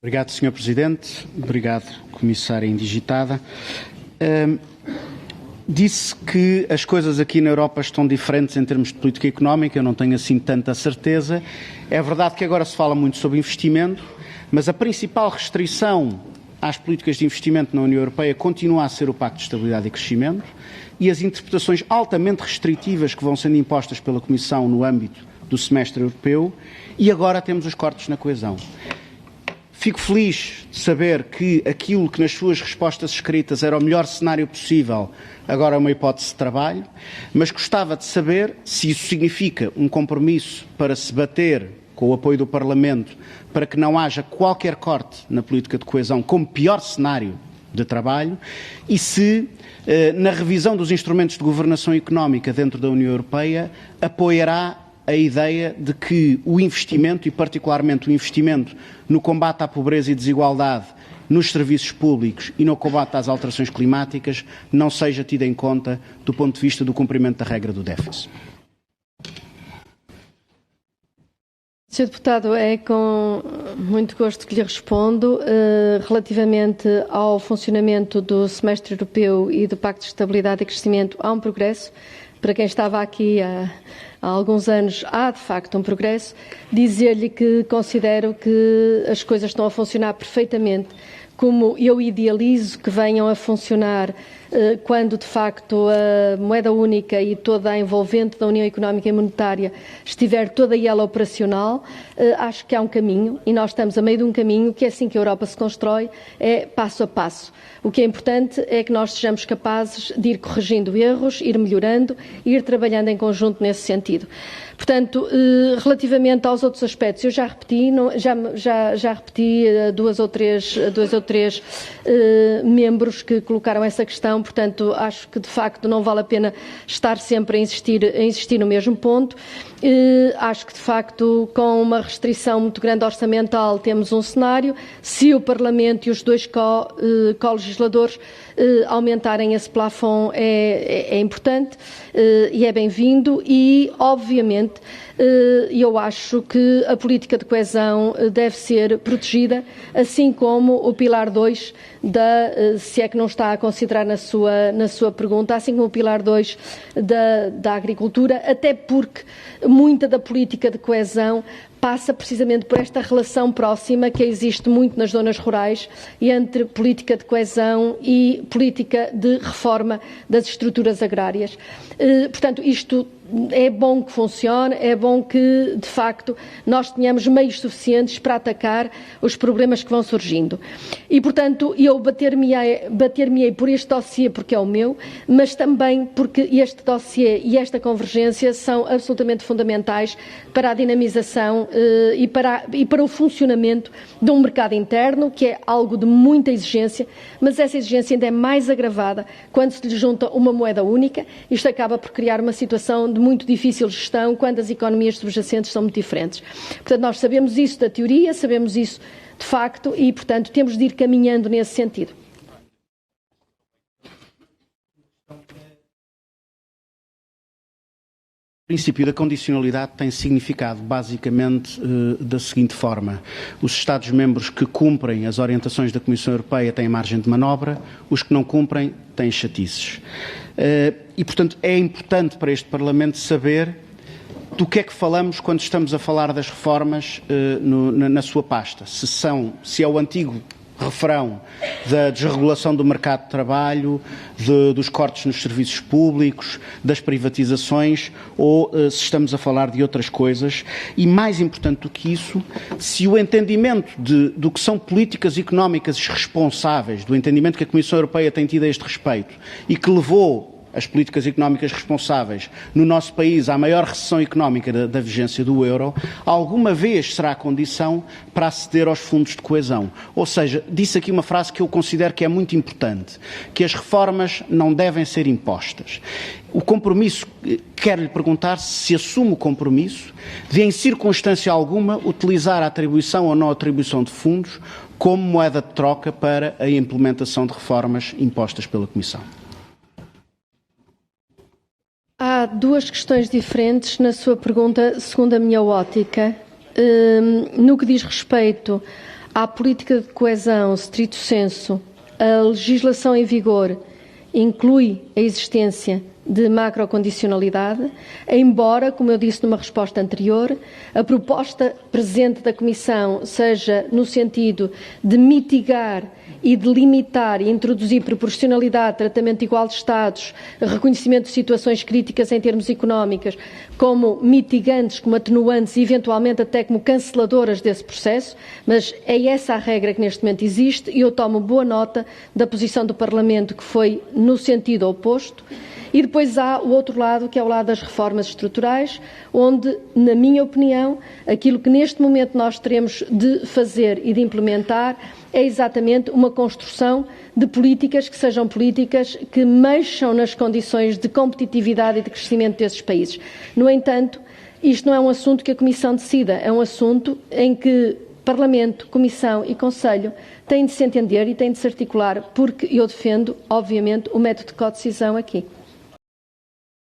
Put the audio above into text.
Obrigado, Sr. Presidente. Obrigado, Comissária Indigitada. Disse que as coisas aqui na Europa estão diferentes em termos de política económica, eu não tenho assim tanta certeza. É verdade que agora se fala muito sobre investimento, mas a principal restrição às políticas de investimento na União Europeia continua a ser o Pacto de Estabilidade e Crescimento e as interpretações altamente restritivas que vão sendo impostas pela Comissão no âmbito do semestre europeu, e agora temos os cortes na coesão. Fico feliz de saber que aquilo que nas suas respostas escritas era o melhor cenário possível, agora é uma hipótese de trabalho, mas gostava de saber se isso significa um compromisso para se bater com o apoio do Parlamento para que não haja qualquer corte na política de coesão como pior cenário de trabalho e se, na revisão dos instrumentos de governação económica dentro da União Europeia, apoiará a ideia de que o investimento, e particularmente o investimento no combate à pobreza e desigualdade, nos serviços públicos e no combate às alterações climáticas, não seja tido em conta do ponto de vista do cumprimento da regra do déficit. Sr. Deputado, é com muito gosto que lhe respondo. Relativamente ao funcionamento do semestre europeu e do Pacto de Estabilidade e Crescimento, há um progresso. Para quem estava aqui há alguns anos, há de facto um progresso. Dizer-lhe que considero que as coisas estão a funcionar perfeitamente como eu idealizo que venham a funcionar quando de facto a moeda única e toda a envolvente da União Económica e Monetária estiver toda ela operacional. Acho que há um caminho e nós estamos a meio de um caminho que é assim que a Europa se constrói, é passo a passo. O que é importante é que nós sejamos capazes de ir corrigindo erros, ir melhorando e ir trabalhando em conjunto nesse sentido. Portanto, relativamente aos outros aspectos, eu já repeti, já repeti dois ou três membros que colocaram essa questão, portanto, acho que de facto não vale a pena estar sempre a insistir no mesmo ponto. Acho que de facto com uma restrição muito grande orçamental temos um cenário. Se o Parlamento e os dois co-legisladores aumentarem esse plafond é importante e é bem-vindo e, obviamente, eu acho que a política de coesão deve ser protegida, assim como o pilar 2 se é que não está a considerar na sua pergunta, assim como o pilar 2 da agricultura, até porque muita da política de coesão passa precisamente por esta relação próxima que existe muito nas zonas rurais entre política de coesão e política de reforma das estruturas agrárias. Portanto, isto é bom que funcione, é bom que, de facto, nós tenhamos meios suficientes para atacar os problemas que vão surgindo. E, portanto, eu bater-me-ei por este dossiê porque é o meu, mas também porque este dossiê e esta convergência são absolutamente fundamentais para a dinamização e para o funcionamento de um mercado interno, que é algo de muita exigência, mas essa exigência ainda é mais agravada quando se lhe junta uma moeda única. Isto acaba por criar uma situação de muito difícil gestão quando as economias subjacentes são muito diferentes. Portanto, nós sabemos isso da teoria, sabemos isso de facto e, portanto, temos de ir caminhando nesse sentido. O princípio da condicionalidade tem significado basicamente da seguinte forma: os Estados-membros que cumprem as orientações da Comissão Europeia têm margem de manobra, os que não cumprem têm chatices. E, portanto, é importante para este Parlamento saber do que é que falamos quando estamos a falar das reformas na sua pasta. Se é o antigo refrão da desregulação do mercado de trabalho, dos cortes nos serviços públicos, das privatizações, ou se estamos a falar de outras coisas. E mais importante do que isso, se o entendimento do que são políticas económicas responsáveis, do entendimento que a Comissão Europeia tem tido a este respeito e que levou as políticas económicas responsáveis no nosso país à maior recessão económica da vigência do euro, alguma vez será a condição para aceder aos fundos de coesão. Ou seja, disse aqui uma frase que eu considero que é muito importante, que as reformas não devem ser impostas. O compromisso, quero-lhe perguntar se assume o compromisso de, em circunstância alguma, utilizar a atribuição ou não atribuição de fundos como moeda de troca para a implementação de reformas impostas pela Comissão. Há duas questões diferentes na sua pergunta, segundo a minha ótica. No que diz respeito à política de coesão, stricto sensu, a legislação em vigor inclui a existência de macrocondicionalidade, embora, como eu disse numa resposta anterior, a proposta presente da Comissão seja no sentido de mitigar e de limitar e introduzir proporcionalidade, tratamento igual de Estados, reconhecimento de situações críticas em termos económicos, como mitigantes, como atenuantes e eventualmente até como canceladoras desse processo, mas é essa a regra que neste momento existe e eu tomo boa nota da posição do Parlamento, que foi no sentido oposto. E depois há o outro lado, que é o lado das reformas estruturais, onde, na minha opinião, aquilo que neste momento nós teremos de fazer e de implementar é exatamente uma construção de políticas que sejam políticas que mexam nas condições de competitividade e de crescimento desses países. No entanto, isto não é um assunto que a Comissão decida, é um assunto em que Parlamento, Comissão e Conselho têm de se entender e têm de se articular, porque eu defendo, obviamente, o método de codecisão aqui.